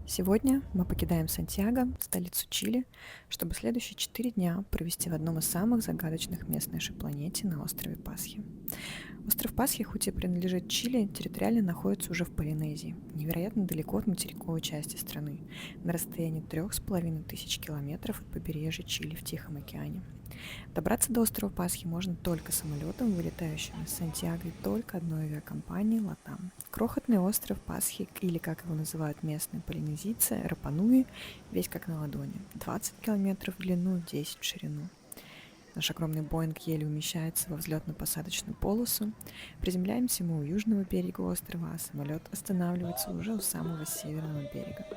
Сегодня мы покидаем Сантьяго, столицу Чили, чтобы следующие 4 дня провести в одном из самых загадочных мест нашей планете на острове Пасхи. Остров Пасхи, хоть и принадлежит Чили, территориально находится уже в Полинезии, невероятно далеко от материковой части страны, на расстоянии 3500 километров от побережья Чили в Тихом океане. Добраться до острова Пасхи можно только самолетом, вылетающим из Сантьяго, и только одной авиакомпанией «Латам». Крохотный остров Пасхи, или как его называют местные полинезийцы, Рапануи, весь как на ладони. 20 километров в длину, 10 в ширину. Наш огромный Боинг еле умещается во взлетно-посадочную полосу. Приземляемся мы у южного берега острова, а самолет останавливается уже у самого северного берега.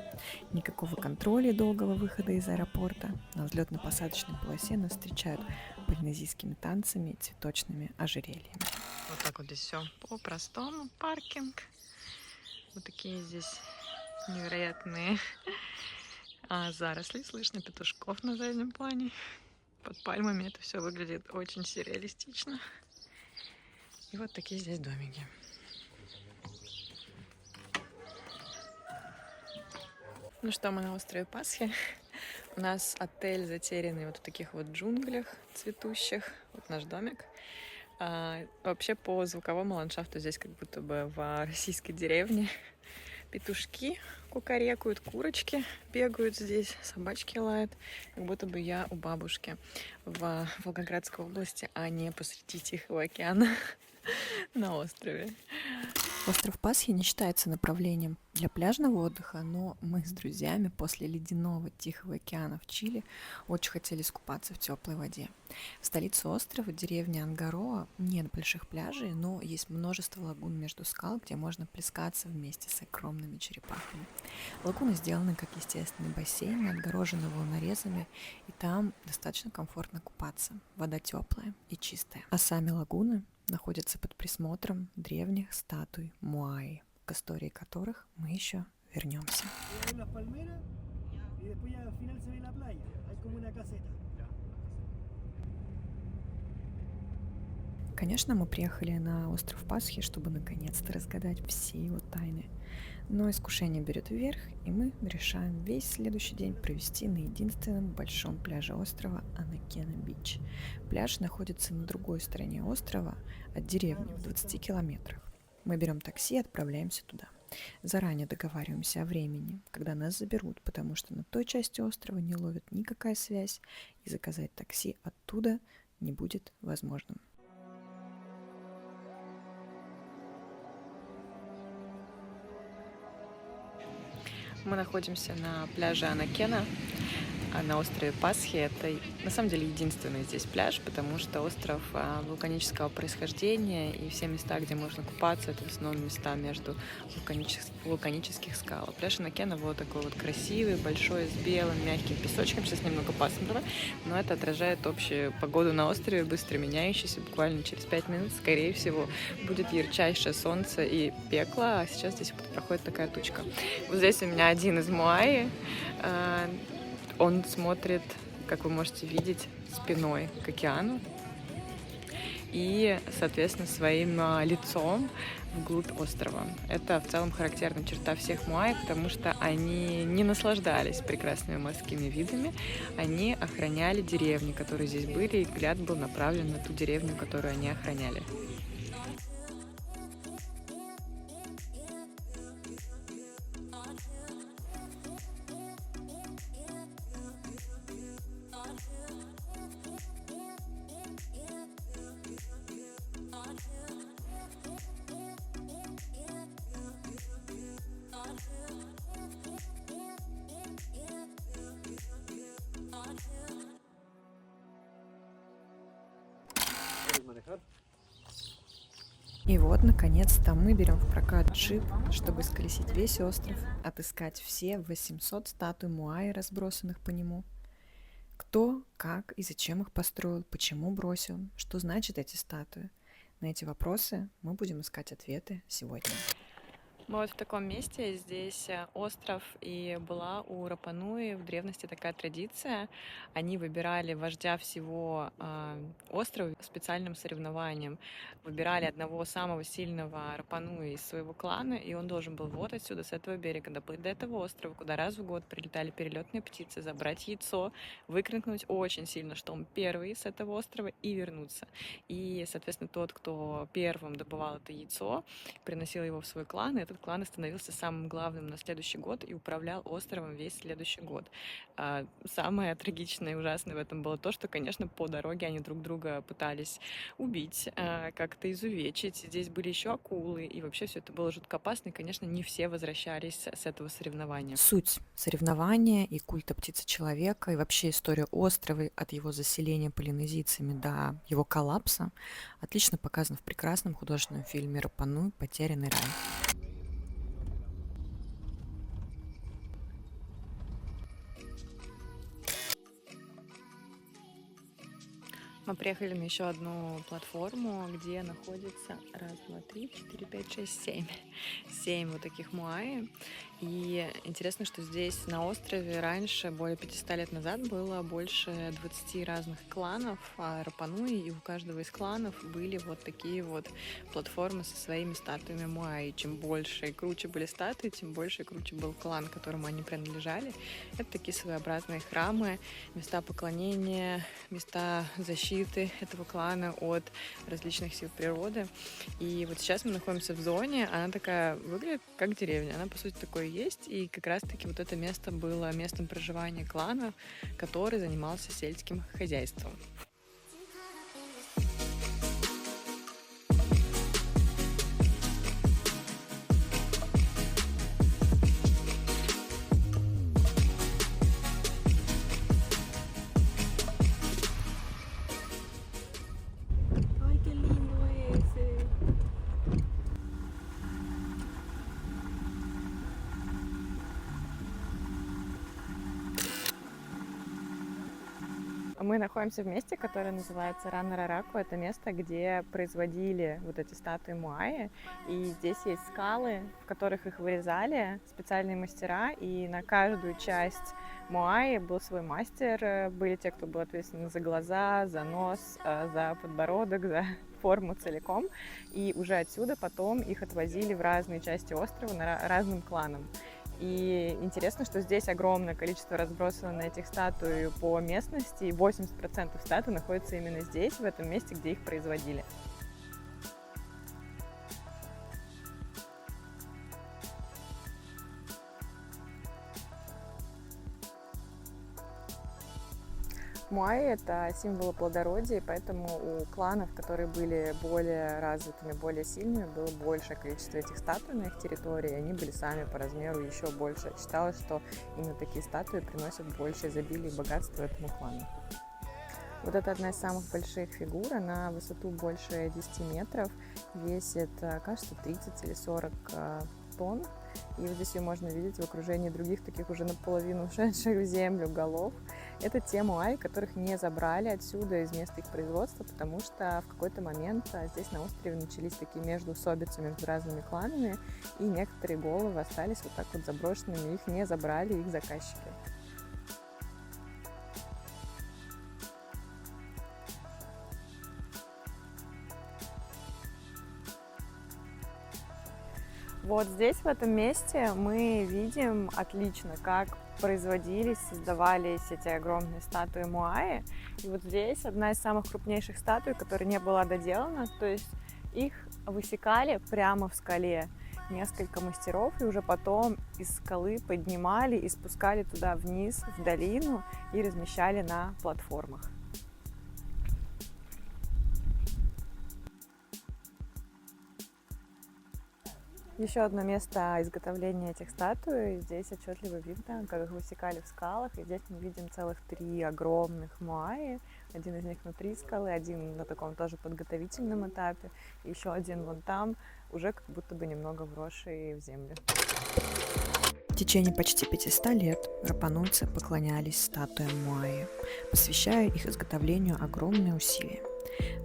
Никакого контроля и долгого выхода из аэропорта. На взлетно-посадочной полосе нас встречают полинезийскими танцами и цветочными ожерельями. Вот так вот здесь все по-простому. Паркинг. Вот такие здесь невероятные заросли. Слышно петушков на заднем плане. Под пальмами это все выглядит очень сюрреалистично. И вот такие здесь домики. Ну что, мы на острове Пасхи. У нас отель, затерянный вот в таких вот джунглях цветущих. Вот наш домик. Вообще по звуковому ландшафту здесь как будто бы в российской деревне. Петушки кукарекают, курочки бегают здесь, собачки лают. Как будто бы я у бабушки в Волгоградской области, а не посреди Тихого океана на острове. Остров Пасхи не считается направлением для пляжного отдыха, но мы с друзьями после ледяного Тихого океана в Чили очень хотели искупаться в теплой воде. В столице острова, деревне Ангароа, нет больших пляжей, но есть множество лагун между скал, где можно плескаться вместе с огромными черепахами. Лагуны сделаны как естественный бассейн, отгорожены волнорезами, и там достаточно комфортно купаться. Вода теплая и чистая. А сами лагуны находятся под присмотром древних статуй Моаи, к истории которых мы еще вернемся. Конечно, мы приехали на остров Пасхи, чтобы наконец-то разгадать все его тайны. Но искушение берет вверх, и мы решаем весь следующий день провести на единственном большом пляже острова Анакена-Бич. Пляж находится на другой стороне острова от деревни в 20 километрах. Мы берем такси и отправляемся туда. Заранее договариваемся о времени, когда нас заберут, потому что на той части острова не ловит никакая связь, и заказать такси оттуда не будет возможным. Мы находимся на пляже Анакена, на острове Пасхи. Это на самом деле единственный здесь пляж, потому что остров вулканического происхождения, и все места, где можно купаться, это в основном места между вулканических скал. Пляж Анакена вот такой вот красивый, большой, с белым, мягким песочком. Сейчас немного пасмурно, но это отражает общую погоду на острове, быстро меняющуюся. Буквально через 5 минут, скорее всего, будет ярчайшее солнце и пекло, а сейчас здесь вот проходит такая тучка. Вот здесь у меня один из Моаи. Он смотрит, как вы можете видеть, спиной к океану и, соответственно, своим лицом вглубь острова. Это в целом характерная черта всех Моаи, потому что они не наслаждались прекрасными морскими видами, они охраняли деревни, которые здесь были, и взгляд был направлен на ту деревню, которую они охраняли. И вот, наконец-то, мы берем в прокат джип, чтобы сколесить весь остров, отыскать все 800 статуй Моаи, разбросанных по нему. Кто, как и зачем их построил, почему бросил, что значат эти статуи. На эти вопросы мы будем искать ответы сегодня. Мы вот в таком месте, здесь остров, и была у Рапануи в древности такая традиция. Они выбирали вождя всего острова специальным соревнованием. Выбирали одного самого сильного Рапануи из своего клана, и он должен был вот отсюда, с этого берега, доплыть до этого острова, куда раз в год прилетали перелетные птицы, забрать яйцо, выкрикнуть очень сильно, что он первый с этого острова, и вернуться. И, соответственно, тот, кто первым добывал это яйцо, приносил его в свой клан, и этот клан становился самым главным на следующий год и управлял островом весь следующий год. Самое трагичное и ужасное в этом было то, что, конечно, по дороге они друг друга пытались убить, как-то изувечить. Здесь были еще акулы, и вообще все это было жутко опасно, и, конечно, не все возвращались с этого соревнования. Суть соревнования и культа птицы-человека, и вообще история острова от его заселения полинезийцами до его коллапса отлично показана в прекрасном художественном фильме «Рапануи. Потерянный рай». Мы приехали на еще одну платформу, где находится раз, два, три, четыре, пять, шесть, семь. Семь вот таких муаи. И интересно, что здесь на острове раньше, более 500 лет назад, было больше 20 разных кланов Рапануи, и у каждого из кланов были вот такие вот платформы со своими статуями муаи. Чем больше и круче были статуи, тем больше и круче был клан, которому они принадлежали. Это такие своеобразные храмы, места поклонения, места защиты этого клана от различных сил природы. И вот сейчас мы находимся в зоне, она такая выглядит как деревня, она по сути такое есть, и как раз-таки вот это место было местом проживания клана, который занимался сельским хозяйством. Ay, qué lindo ese. Мы находимся в месте, которое называется Раннерараку. Это место, где производили вот эти статуи муаи. И здесь есть скалы, в которых их вырезали специальные мастера. И на каждую часть муаи был свой мастер. Были те, кто был ответственен за глаза, за нос, за подбородок, за форму целиком. И уже отсюда потом их отвозили в разные части острова разным кланам. И интересно, что здесь огромное количество разбросано на этих статуй по местности, и 80% статуй находится именно здесь, в этом месте, где их производили. Муаи — это символы плодородия, поэтому у кланов, которые были более развитыми, более сильными, было большее количество этих статуй на их территории, и они были сами по размеру еще больше. Считалось, что именно такие статуи приносят больше изобилия и богатства этому клану. Вот это одна из самых больших фигур, она высоту больше 10 метров, весит, кажется, 30 или 40 тонн. И вот здесь ее можно видеть в окружении других таких уже наполовину ушедших в землю голов. Это те муаи, которых не забрали отсюда из места их производства, потому что в какой-то момент здесь на острове начались такие междоусобицы между разными кланами, и некоторые головы остались вот так вот заброшенными, их не забрали их заказчики. Вот здесь, в этом месте, мы видим отлично, как производились, создавались эти огромные статуи муаи. И вот здесь одна из самых крупнейших статуй, которая не была доделана, то есть их высекали прямо в скале несколько мастеров, и уже потом из скалы поднимали и спускали туда вниз, в долину, и размещали на платформах. Еще одно место изготовления этих статуй. Здесь отчетливо видно, как их высекали в скалах. И здесь мы видим целых 3 огромных муаи. Один из них внутри скалы, один на таком тоже подготовительном этапе. И еще один вон там, уже как будто бы немного вросший в землю. В течение почти 500 лет рапануйцы поклонялись статуям муаи, посвящая их изготовлению огромные усилия.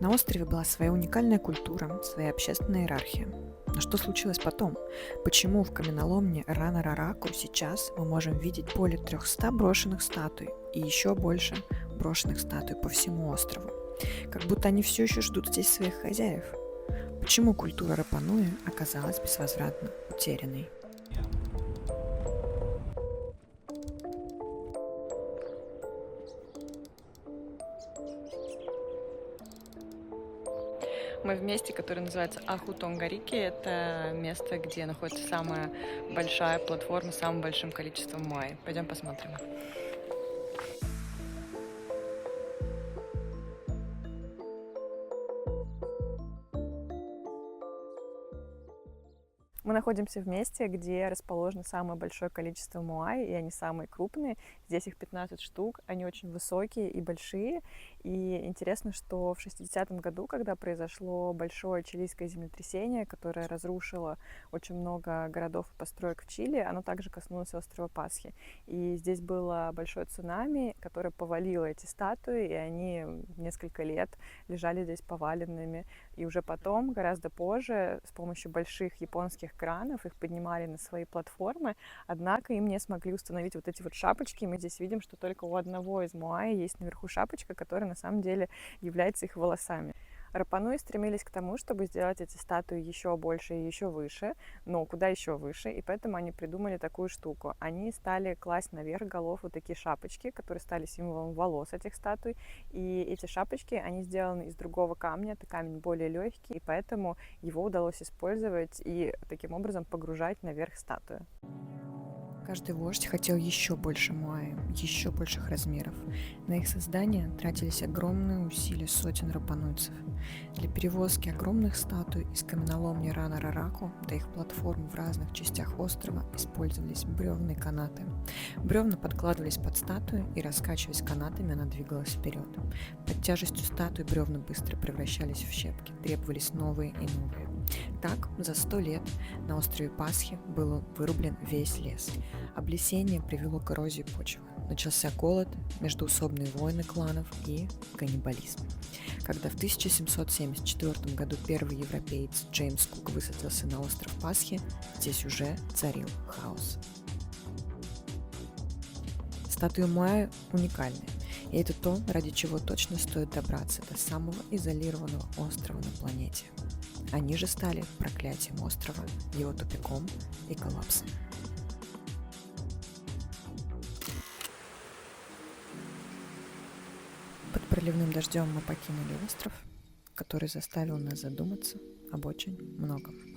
На острове была своя уникальная культура, своя общественная иерархия. Но что случилось потом? Почему в каменоломне Рана-Рараку сейчас мы можем видеть более 300 брошенных статуй и еще больше брошенных статуй по всему острову? Как будто они все еще ждут здесь своих хозяев. Почему культура Рапануи оказалась безвозвратно утерянной? Мы в месте, которое называется Ахутонгарики. Это место, где находится самая большая платформа с самым большим количеством моай. Пойдем посмотрим. Мы находимся в месте, где расположено самое большое количество моай, и они самые крупные. Здесь их 15 штук, они очень высокие и большие. И интересно, что в 60-м году, когда произошло большое чилийское землетрясение, которое разрушило очень много городов и построек в Чили, оно также коснулось острова Пасхи. И здесь было большое цунами, которое повалило эти статуи, и они несколько лет лежали здесь поваленными. И уже потом, гораздо позже, с помощью больших японских кранов их поднимали на свои платформы, однако им не смогли установить вот эти вот шапочки. Мы здесь видим, что только у одного из моай есть наверху шапочка, которая на самом деле является их волосами. Рапануи стремились к тому, чтобы сделать эти статуи еще больше и еще выше, но куда еще выше, и поэтому они придумали такую штуку. Они стали класть наверх голов вот такие шапочки, которые стали символом волос этих статуй, и эти шапочки, они сделаны из другого камня, это камень более легкий, и поэтому его удалось использовать и таким образом погружать наверх статую. Каждый вождь хотел еще больше моаи, еще больших размеров. На их создание тратились огромные усилия сотен рапануйцев. Для перевозки огромных статуй из каменоломни Рана-Рараку до их платформ в разных частях острова использовались бревна и канаты. Бревна подкладывались под статую, и, раскачиваясь канатами, она двигалась вперед. Под тяжестью статуи бревна быстро превращались в щепки, требовались новые и новые. Так, за 100 лет на острове Пасхи был вырублен весь лес. Облесение привело к эрозии почвы. Начался голод, междоусобные войны кланов и каннибализм. Когда в 1774 году первый европеец Джеймс Кук высадился на остров Пасхи, здесь уже царил хаос. Статуи моай уникальны, и это то, ради чего точно стоит добраться до самого изолированного острова на планете. Они же стали проклятием острова, его тупиком и коллапсом. Под проливным дождем мы покинули остров, который заставил нас задуматься об очень многом.